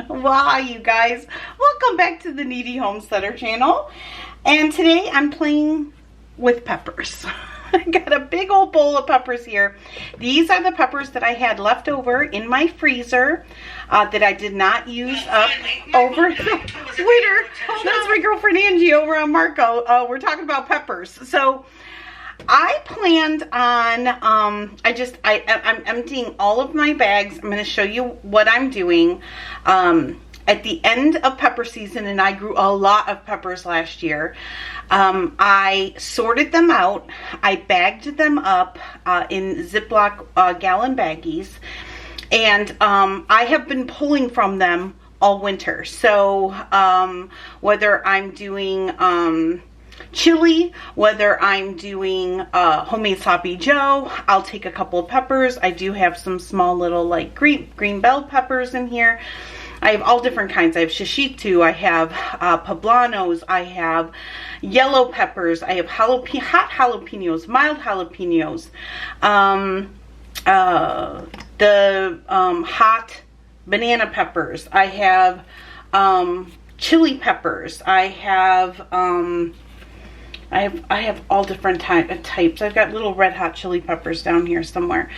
Wow, you guys, welcome back to the Kneady Homesteader channel. And today I'm playing with peppers. I got a big old bowl of peppers here. These are the peppers that I had left over in my freezer that I did not use up over the winter. That's my girlfriend Angie over on Marco. We're talking about peppers. So I planned on, I'm emptying all of my bags. I'm going to show you what I'm doing at the end of pepper season, and I grew a lot of peppers last year. I sorted them out. I bagged them up in Ziploc gallon baggies, and I have been pulling from them all winter. So whether I'm doing chili, whether I'm doing homemade sloppy joe, I'll take a couple of peppers. I do have some small little like green bell peppers in here. I have all different kinds. I have shishito, I have poblanos, I have yellow peppers, I have hot jalapeños, mild jalapeños, the hot banana peppers, I have chili peppers, I have all different types. I've got little red hot chili peppers down here somewhere.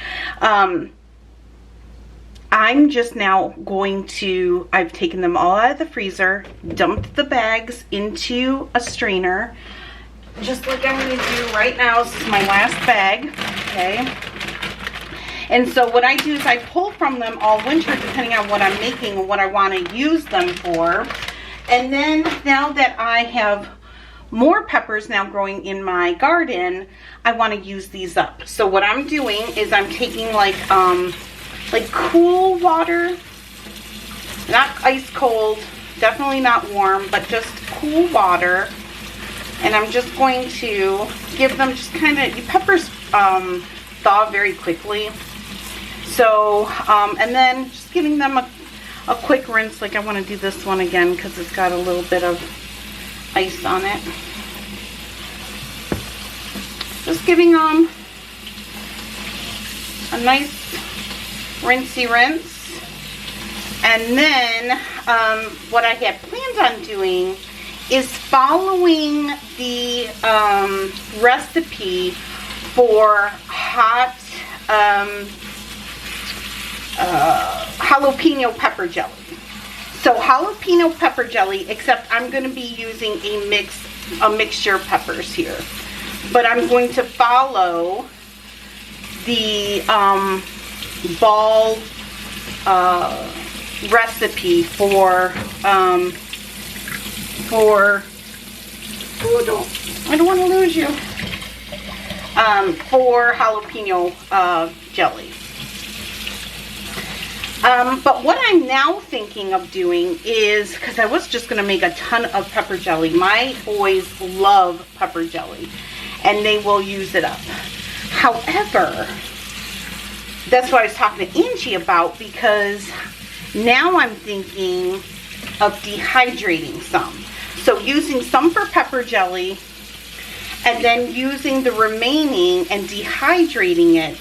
I'm just now going to, I've taken them all out of the freezer, dumped the bags into a strainer, just like I'm going to do right now. This is my last bag, okay? And so what I do is I pull from them all winter depending on what I'm making and what I want to use them for. And then now that I have more peppers now growing in my garden, I want to use these up. So what I'm doing is I'm taking like cool water, not ice cold, definitely not warm, but just cool water, and I'm just going to give them just kind of, peppers thaw very quickly, so and then just giving them a quick rinse. Like I want to do this one again because it's got a little bit of ice on it. Just giving them a nice rinsey rinse. And then what I had planned on doing is following the recipe for hot jalapeno pepper jelly. So jalapeno pepper jelly, except I'm going to be using a mixture of peppers here. But I'm going to follow the ball recipe for I don't want to lose you, for jalapeno jelly. But what I'm now thinking of doing is, because I was just going to make a ton of pepper jelly. My boys love pepper jelly, and they will use it up. However, that's what I was talking to Angie about, because now I'm thinking of dehydrating some. So using some for pepper jelly, and then using the remaining and dehydrating it,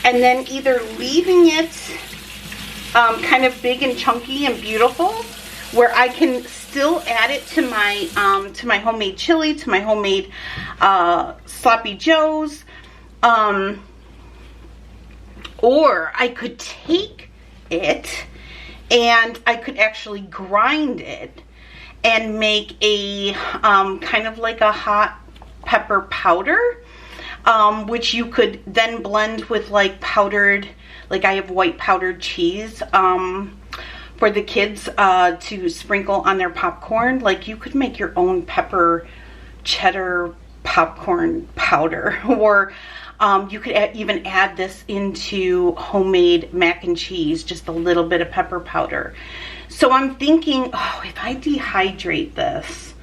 and then either leaving it kind of big and chunky and beautiful, where I can still add it to my homemade chili, to my homemade sloppy joes, or I could take it and I could actually grind it and make a kind of like a hot pepper powder, which you could then blend with like powdered, like I have white powdered cheese for the kids to sprinkle on their popcorn. Like you could make your own pepper cheddar popcorn powder, or you could even add this into homemade mac and cheese, just a little bit of pepper powder. So I'm thinking, oh, if I dehydrate this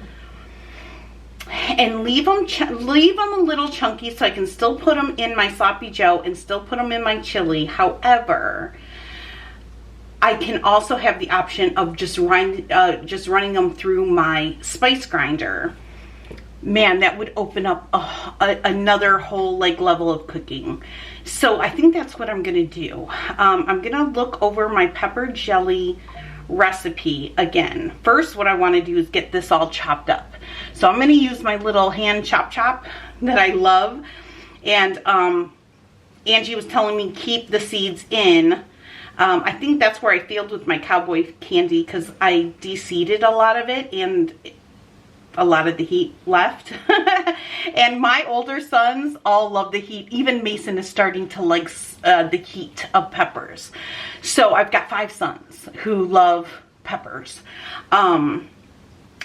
and leave them a little chunky, so I can still put them in my sloppy joe and still put them in my chili. However, I can also have the option of just running them through my spice grinder. Man, that would open up another whole like level of cooking. So I think that's what I'm gonna do. I'm gonna look over my pepper jelly recipe again. First, what I want to do is get this all chopped up. So I'm going to use my little hand chop that I love. And Angie was telling me keep the seeds in. I think that's where I failed with my cowboy candy, because I de-seeded a lot of it and a lot of the heat left. And my older sons all love the heat. Even Mason is starting to like the heat of peppers. So I've got 5 sons who love peppers.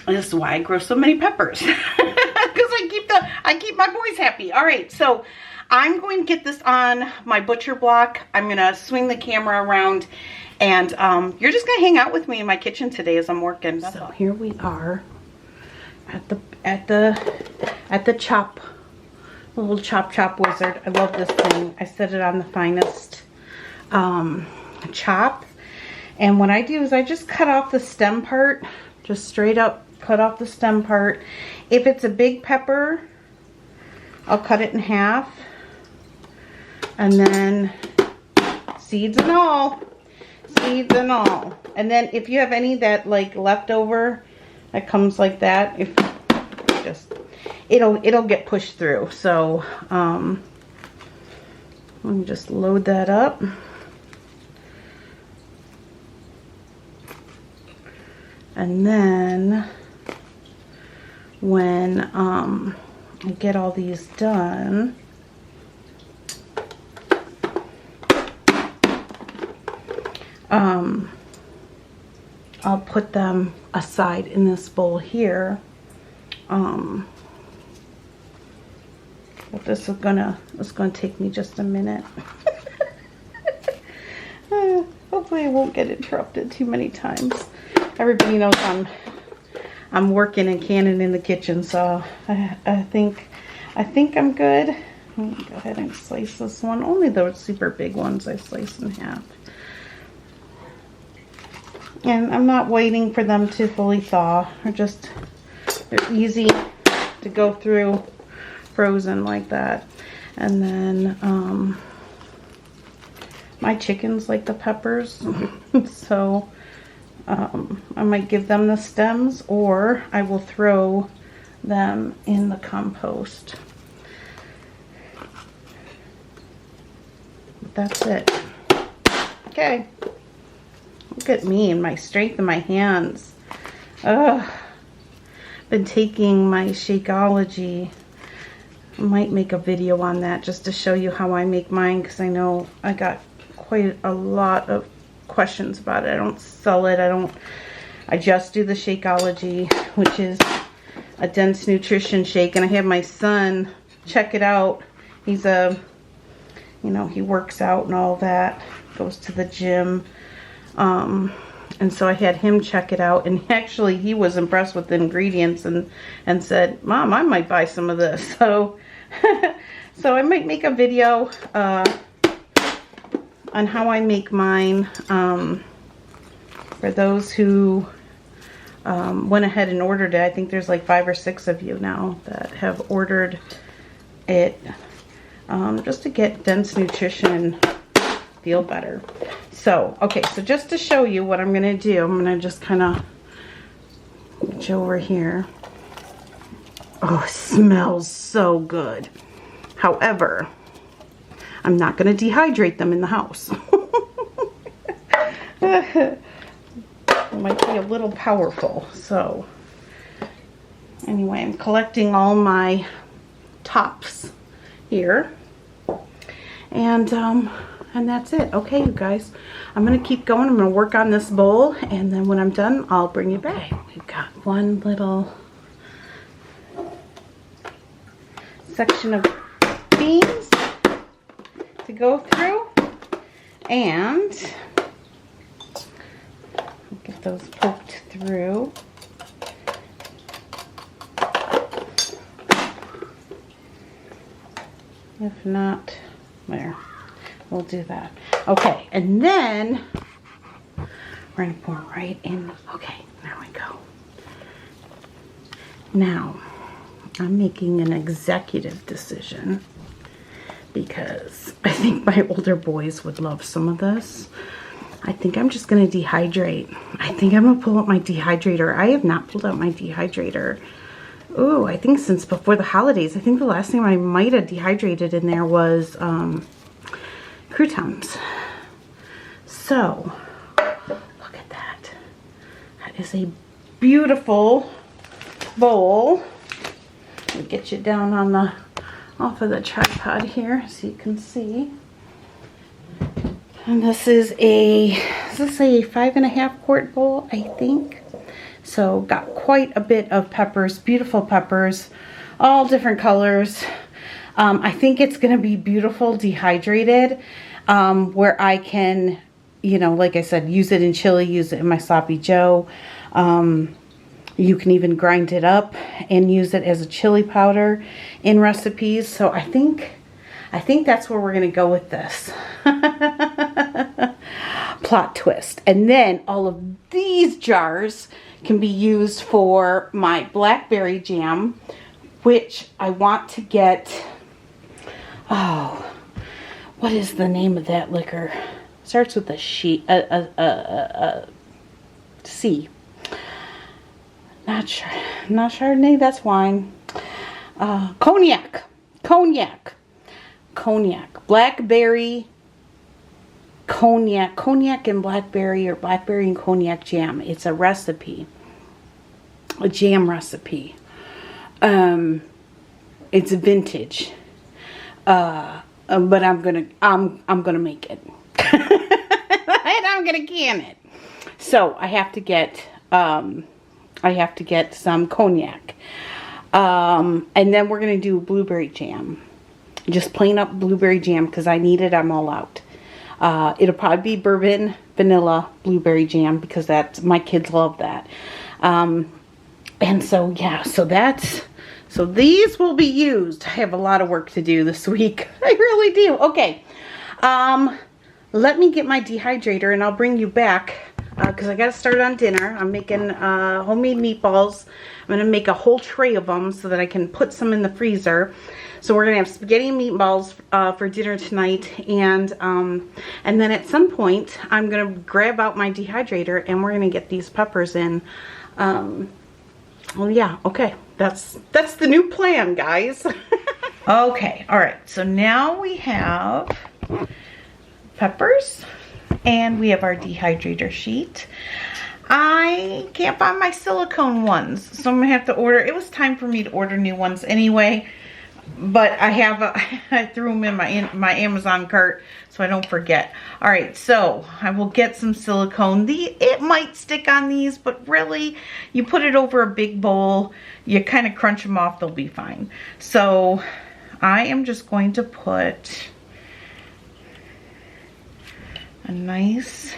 This is why I grow so many peppers, because I keep my boys happy. All right, so I'm going to get this on my butcher block. I'm going to swing the camera around, and you're just going to hang out with me in my kitchen today as I'm working. So here we are at the chop, the little chop wizard. I love this thing. I set it on the finest chop, and what I do is I just cut off the stem part, just straight up cut off the stem part. If it's a big pepper, I'll cut it in half. And then seeds and all. And then if you have any that like left over that comes like that, if just it'll get pushed through. So let me just load that up. And then when I get all these done, I'll put them aside in this bowl here. But this is gonna take me just a minute. Hopefully I won't get interrupted too many times. Everybody knows I'm working and canning in the kitchen, so I think I'm good. Let me go ahead and slice this one. Only those super big ones I slice in half. And I'm not waiting for them to fully thaw. They're easy to go through frozen like that. And then my chickens like the peppers, so I might give them the stems, or I will throw them in the compost. But that's it. Okay. Look at me and my strength in my hands. Been taking my Shakeology. I might make a video on that just to show you how I make mine, because I know I got quite a lot of questions about it. I don't sell it. I just do the Shakeology, which is a dense nutrition shake, and I have my son check it out. He's he works out and all that, goes to the gym. And so I had him check it out, and actually he was impressed with the ingredients and said, Mom, I might buy some of this. So so I might make a video on how I make mine, for those who went ahead and ordered it. I think there's like 5 or 6 of you now that have ordered it, just to get dense nutrition and feel better. So, okay, so just to show you what I'm going to do, I'm going to just kind of reach over here. Oh, it smells so good. However, I'm not going to dehydrate them in the house. It might be a little powerful. So, anyway, I'm collecting all my tops here. And that's it. Okay, you guys, I'm going to keep going. I'm going to work on this bowl, and then when I'm done, I'll bring you back. We've got one little section of beans to go through, and get those poked through. If not, there. We'll do that. Okay, and then we're going to pour right in. Okay, there we go. Now, I'm making an executive decision because I think my older boys would love some of this. I think I'm just gonna dehydrate. I think I'm gonna pull out my dehydrator. I have not pulled out my dehydrator. Oh, I think since before the holidays. I think the last thing I might have dehydrated in there was croutons. So, look at that. That is a beautiful bowl. Let me get you down on the off of the tripod here so you can see. And this is a 5.5 quart bowl, I think. So got quite a bit of peppers, beautiful peppers, all different colors. I think it's gonna be beautiful dehydrated, where I can, you know, like I said, use it in chili, use it in my sloppy joe. You can even grind it up and use it as a chili powder in recipes. So I think that's where we're gonna go with this. Plot twist. And then all of these jars can be used for my blackberry jam, which I want to get, oh, what is the name of that liquor? Starts with a C. Not Chardonnay, that's wine. Cognac. Blackberry cognac and blackberry, or blackberry and cognac jam. It's a recipe, a jam recipe. It's vintage, but I'm gonna make it, and I'm gonna can it. So I have to get some cognac, and then we're gonna do blueberry jam, just plain up blueberry jam because I need it. I'm all out. It'll probably be bourbon, vanilla, blueberry jam because my kids love that. And so, yeah, so these will be used. I have a lot of work to do this week. I really do. Okay. Let me get my dehydrator and I'll bring you back because I got to start on dinner. I'm making homemade meatballs. I'm going to make a whole tray of them so that I can put some in the freezer. So we're gonna have spaghetti and meatballs for dinner tonight, and then at some point I'm gonna grab out my dehydrator and we're gonna get these peppers in. Well, yeah, okay, that's the new plan, guys. Okay, all right. So now we have peppers and we have our dehydrator sheet. I can't find my silicone ones, so I'm gonna have to order. It was time for me to order new ones anyway. But I threw them in my Amazon cart so I don't forget. All right, so I will get some silicone. It might stick on these, but really, you put it over a big bowl, you kind of crunch them off, they'll be fine. So I am just going to put a nice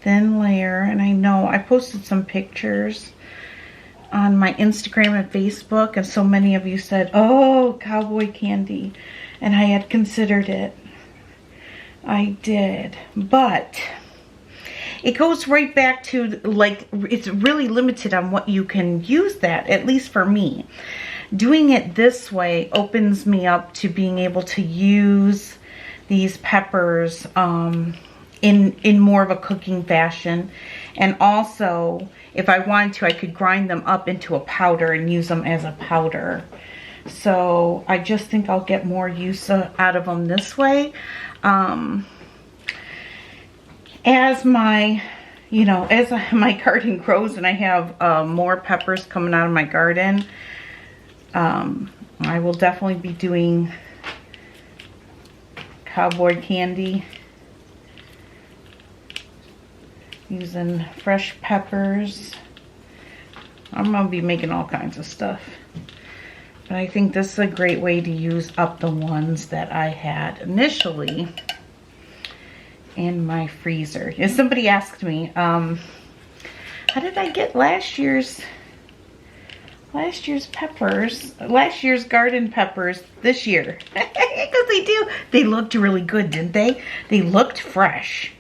thin layer, and I know I posted some pictures on my Instagram and Facebook, and so many of you said, oh, cowboy candy, and I had considered it. I did, but it goes right back to, like, it's really limited on what you can use that, at least for me. Doing it this way opens me up to being able to use these peppers in more of a cooking fashion, and also if I wanted to, I could grind them up into a powder and use them as a powder. So I just think I'll get more use out of them this way. As my garden grows and I have more peppers coming out of my garden, I will definitely be doing cowboy candy, using fresh peppers. I'm gonna be making all kinds of stuff, but I think this is a great way to use up the ones that I had initially in my freezer. And somebody asked me, how did I get last year's peppers, last year's garden peppers this year? Because they looked really good, didn't they? They looked fresh.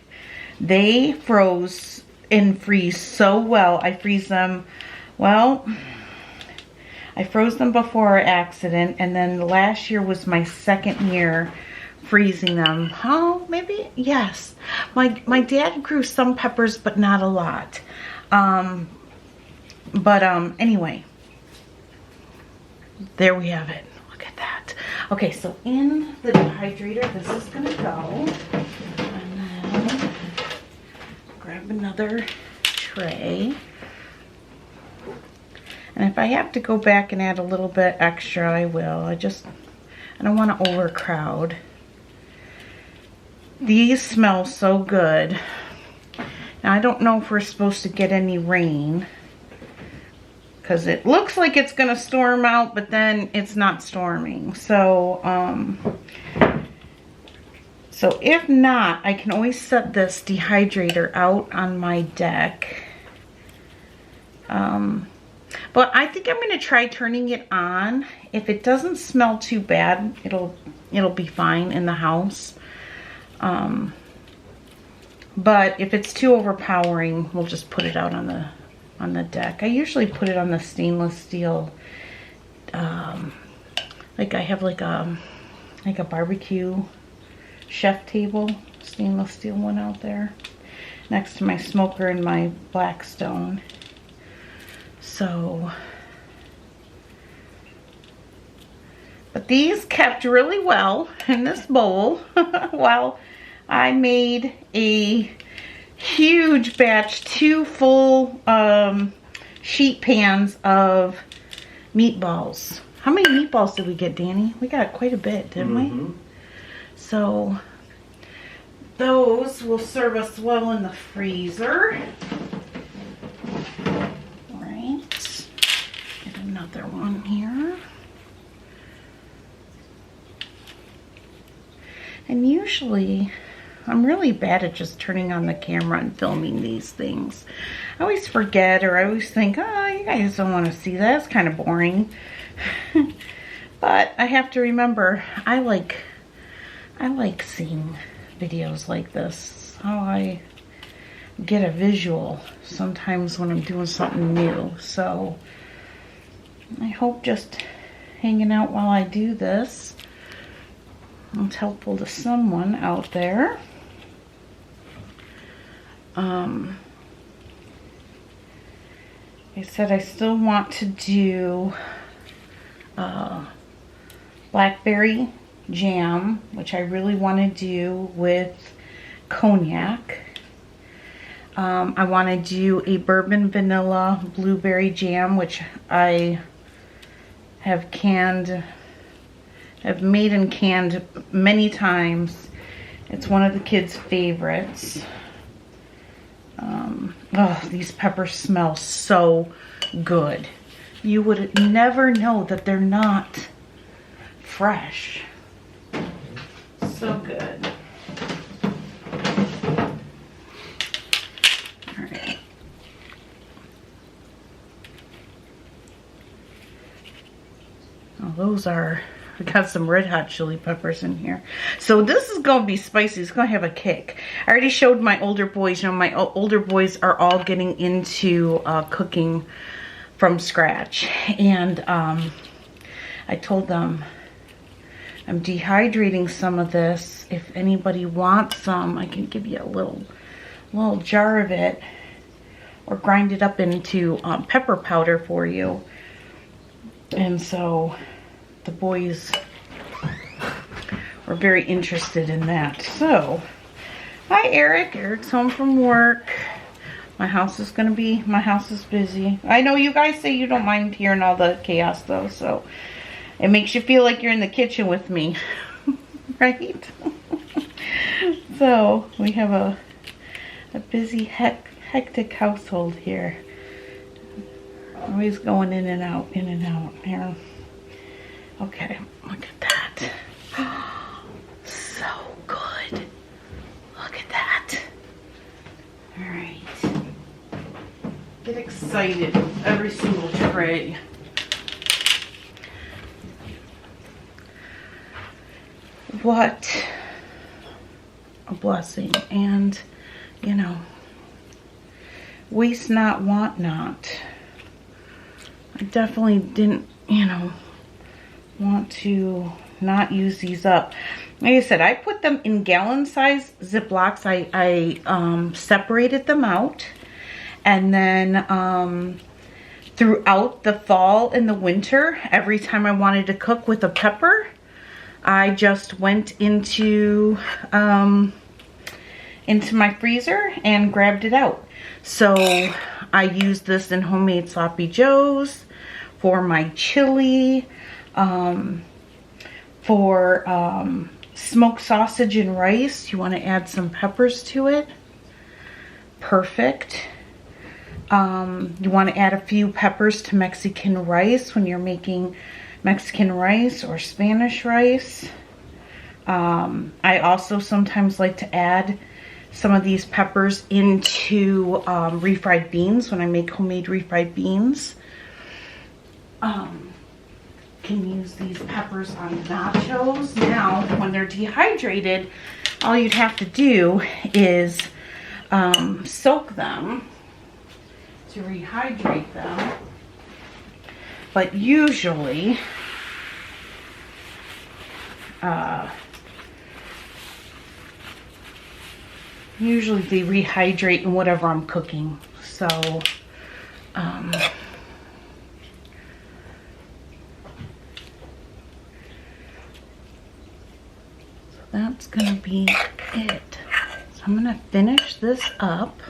They froze and freeze so well. I froze them before our accident, and then last year was my second year freezing them. Oh, maybe, yes. My dad grew some peppers, but not a lot. Anyway, there we have it. Look at that. Okay, so in the dehydrator, this is gonna go. And then grab another tray. And if I have to go back and add a little bit extra, I will. I don't want to overcrowd. These smell so good. Now, I don't know if we're supposed to get any rain, because it looks like it's going to storm out, but then it's not storming. So if not, I can always set this dehydrator out on my deck. But I think I'm going to try turning it on. If it doesn't smell too bad, it'll be fine in the house. But if it's too overpowering, we'll just put it out on the deck. I usually put it on the stainless steel. Like I have like a barbecue chef table, stainless steel one out there, next to my smoker and my Blackstone. So, but these kept really well in this bowl while I made a huge batch, 2 full sheet pans of meatballs. How many meatballs did we get, Danny? We got quite a bit, didn't we? So those will serve us well in the freezer. Another one here. And usually I'm really bad at just turning on the camera and filming these things. I always forget, or I always think, oh, you guys don't want to see that. It's kind of boring. But I have to remember, I like seeing videos like this. How I get a visual sometimes when I'm doing something new. So I hope just hanging out while I do this is helpful to someone out there. I said I still want to do blackberry jam, which I really want to do with cognac. I want to do a bourbon vanilla blueberry jam, which I have made and canned many times. It's one of the kids' favorites. Oh, these peppers smell so good. You would never know that they're not fresh. So good. All right. Oh, those are, we got some red hot chili peppers in here. So this is going to be spicy. It's going to have a kick. I already showed my older boys. You know, my older boys are all getting into cooking from scratch. And I told them I'm dehydrating some of this. If anybody wants some, I can give you a little jar of it, or grind it up into pepper powder for you. And so the boys were very interested in that. So, hi Eric. Eric's home from work. My house is busy. I know you guys say you don't mind hearing all the chaos though, so it makes you feel like you're in the kitchen with me, right? So we have a busy, hectic household here. Always going in and out here. Okay, look at that. So good. Look at that. All right. Get excited with every single tray. What a blessing. And, you know, waste not, want not. I definitely didn't, you know, want to not use these up. Like I said, I put them in gallon size Ziplocs. I separated them out. And then throughout the fall and the winter, every time I wanted to cook with a pepper, I just went into my freezer and grabbed it out. So I use this in homemade sloppy joes, for my chili, for smoked sausage and rice. You want to add some peppers to it. Perfect. You want to add a few peppers to Mexican rice when you're making Mexican rice or Spanish rice. I also sometimes like to add some of these peppers into refried beans when I make homemade refried beans. Can use these peppers on nachos. Now, when they're dehydrated, all you'd have to do is soak them to rehydrate them. But usually, they rehydrate in whatever I'm cooking. So, that's gonna be it. So I'm gonna finish this up,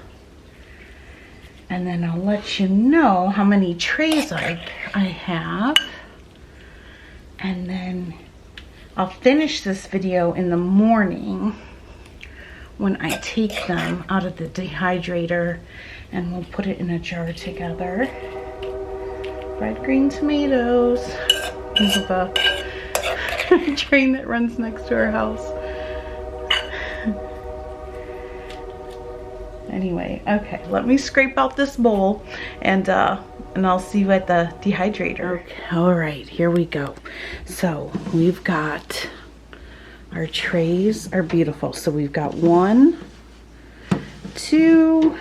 and then I'll let you know how many trays I have, and then I'll finish this video in the morning when I take them out of the dehydrator, and we'll put it in a jar together. Red green tomatoes. We have a train that runs next to our house. Anyway, okay, let me scrape out this bowl, and I'll see you at the dehydrator. Okay, all right, here we go. So we've got, our trays are beautiful. So we've got 1, 2,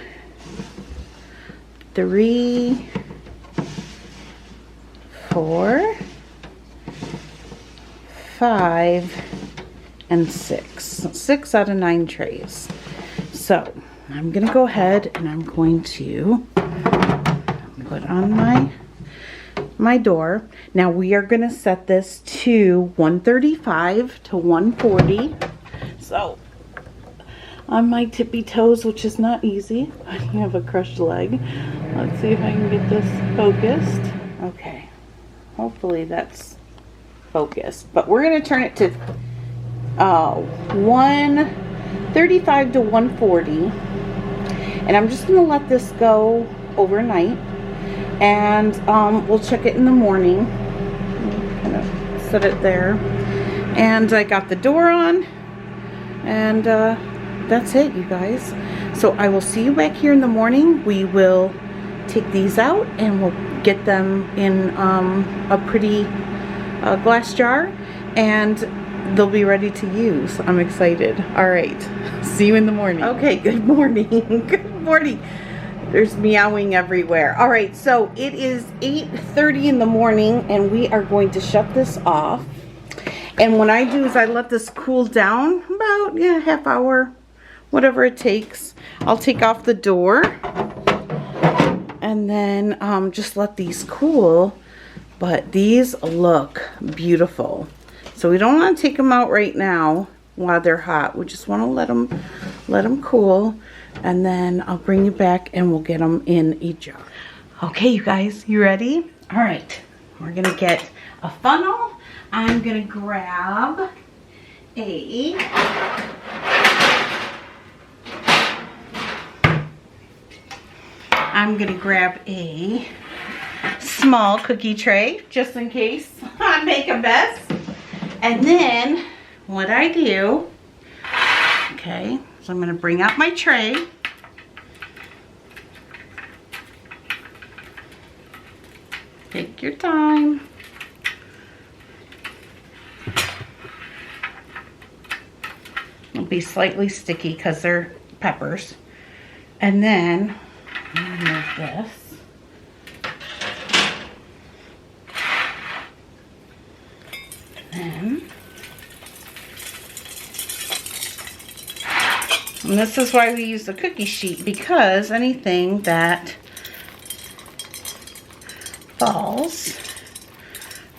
3, 4, 5, and 6. 6 out of 9 trays. So I'm gonna go ahead and I'm going to put on my door. Now we are gonna set this to 135 to 140. So on my tippy toes, which is not easy. I have a crushed leg. Let's see if I can get this focused. Okay, hopefully that's focused. But we're gonna turn it to 135 to 140. And I'm just gonna let this go overnight, and we'll check it in the morning. Kind of set it there, and I got the door on, and that's it, you guys. So I will see you back here in the morning. We will take these out and we'll get them in a pretty glass jar, and they'll be ready to use. I'm excited. All right, see you in the morning. Okay, good morning. Good morning. There's meowing everywhere. All right, so it is 8:30 in the morning, and we are going to shut this off. And what I do is I let this cool down about, yeah, half hour, whatever it takes. I'll take off the door and then just let these cool. But these look beautiful. So we don't want to take them out right now while they're hot. We just want to let them cool, and then I'll bring you back and we'll get them in a jar. Okay, you guys, you ready? All right, we're gonna get a funnel. I'm gonna grab a small cookie tray, just in case I make a mess. And then what I do, okay, so I'm gonna bring out my tray. Take your time. It'll be slightly sticky because they're peppers. And then remove this. And then And this is why we use the cookie sheet, because anything that falls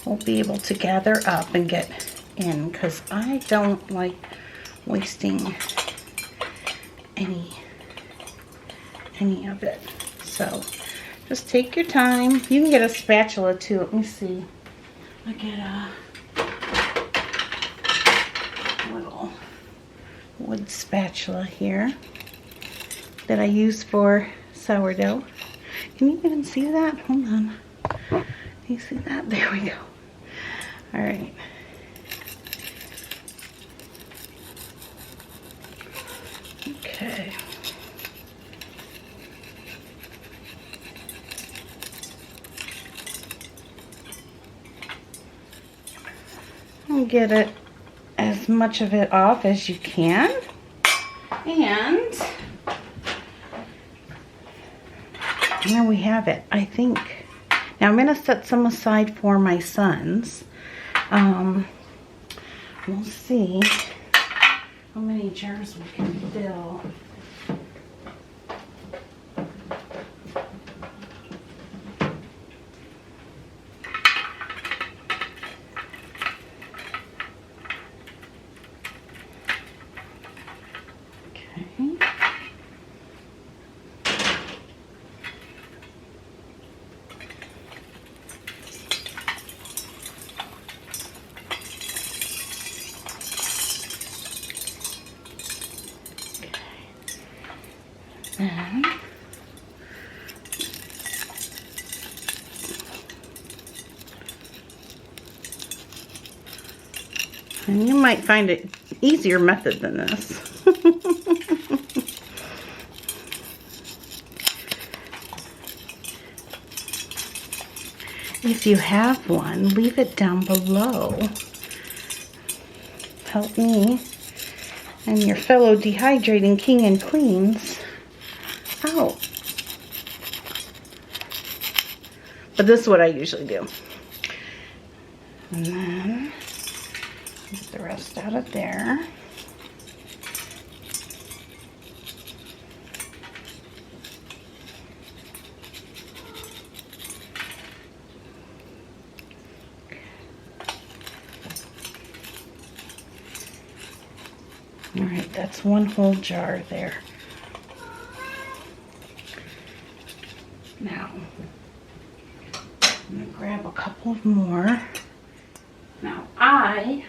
will be able to gather up and get in, because I don't like wasting any of it. So just take your time. You can get a spatula too. Let me see. I get a little wood spatula here that I use for sourdough. Can you even see that? Hold on. Can you see that? There we go. All right. Okay. And get it, as much of it off as you can. And there we have it, I think. Now I'm going to set some aside for my sons. We'll see how many jars we can fill. And you might find an easier method than this. If you have one, leave it down below. Help me and your fellow dehydrating king and queens out. But this is what I usually do. And then get the rest out of there. All right, that's one whole jar there. Now, I'm gonna grab a couple more. Now, I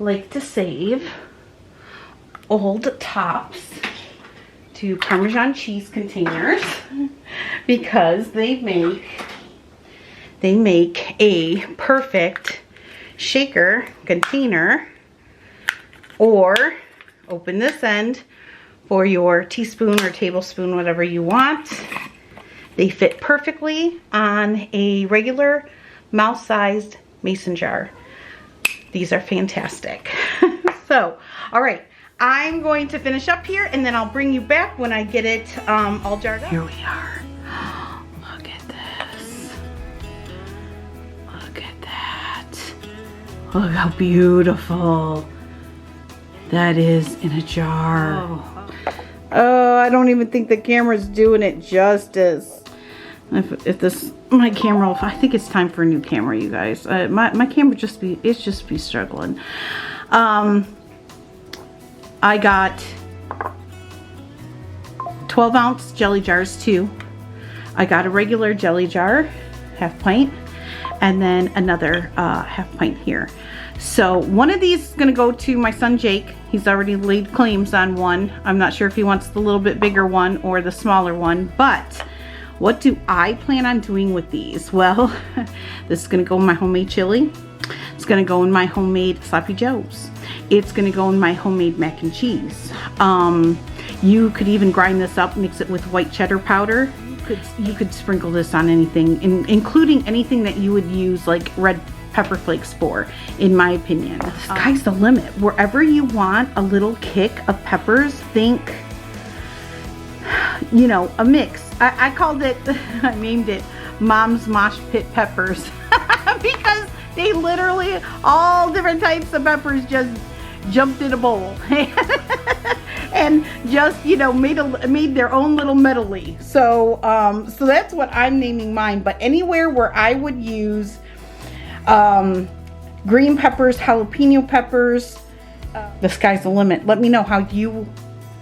like to save old tops to Parmesan cheese containers because they make a perfect shaker container, or open this end for your teaspoon or tablespoon, whatever you want. They fit perfectly on a regular mouse-sized mason jar. These are fantastic. So, all right, I'm going to finish up here and then I'll bring you back when I get it all jarred up. Here we are. Look at this. Look at that. Look how beautiful that is in a jar. Oh, I don't even think the camera's doing it justice. If this, my camera, I think it's time for a new camera, you guys. My camera just be struggling. I got 12-ounce jelly jars too. I got a regular jelly jar, half pint, and then another half pint here. So one of these is gonna go to my son Jake. He's already laid claims on one. I'm not sure if he wants the little bit bigger one or the smaller one, but what do I plan on doing with these? Well, this is gonna go in my homemade chili. It's gonna go in my homemade sloppy joes. It's gonna go in my homemade mac and cheese. You could even grind this up, mix it with white cheddar powder. You could sprinkle this on anything, including anything that you would use like red pepper flakes for, in my opinion. The sky's the limit. Wherever you want a little kick of peppers, think, you know, a mix. I called it, I named it Mom's Mosh Pit Peppers because they literally, all different types of peppers just jumped in a bowl. and just, you know, made their own little medley. So so that's what I'm naming mine. But anywhere where I would use green peppers, jalapeno peppers, the sky's the limit. Let me know how you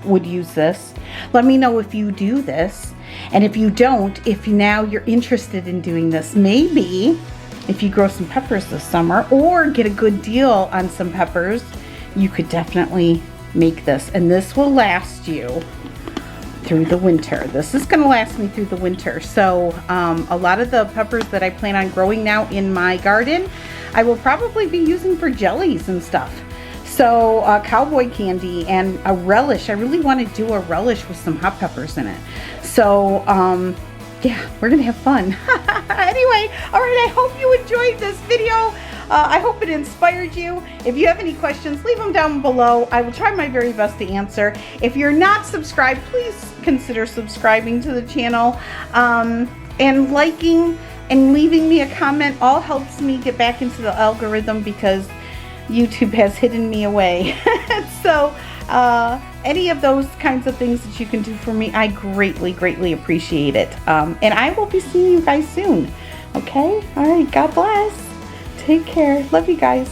would use this. Let me know if you do this, and if you don't, if now you're interested in doing this. Maybe if you grow some peppers this summer or get a good deal on some peppers, you could definitely make this, and this will last you through the winter. This is going to last me through the winter. So a lot of the peppers that I plan on growing now in my garden, I will probably be using for jellies and stuff. So cowboy candy and a relish. I really want to do a relish with some hot peppers in it. So yeah, we're gonna have fun. Anyway, all right, I hope you enjoyed this video. I hope it inspired you. If you have any questions, leave them down below. I will try my very best to answer. If you're not subscribed, please consider subscribing to the channel. And liking and leaving me a comment all helps me get back into the algorithm, because YouTube has hidden me away. So any of those kinds of things that you can do for me, I greatly appreciate it. And I will be seeing you guys soon. Okay? All right, God bless. Take care. Love you guys.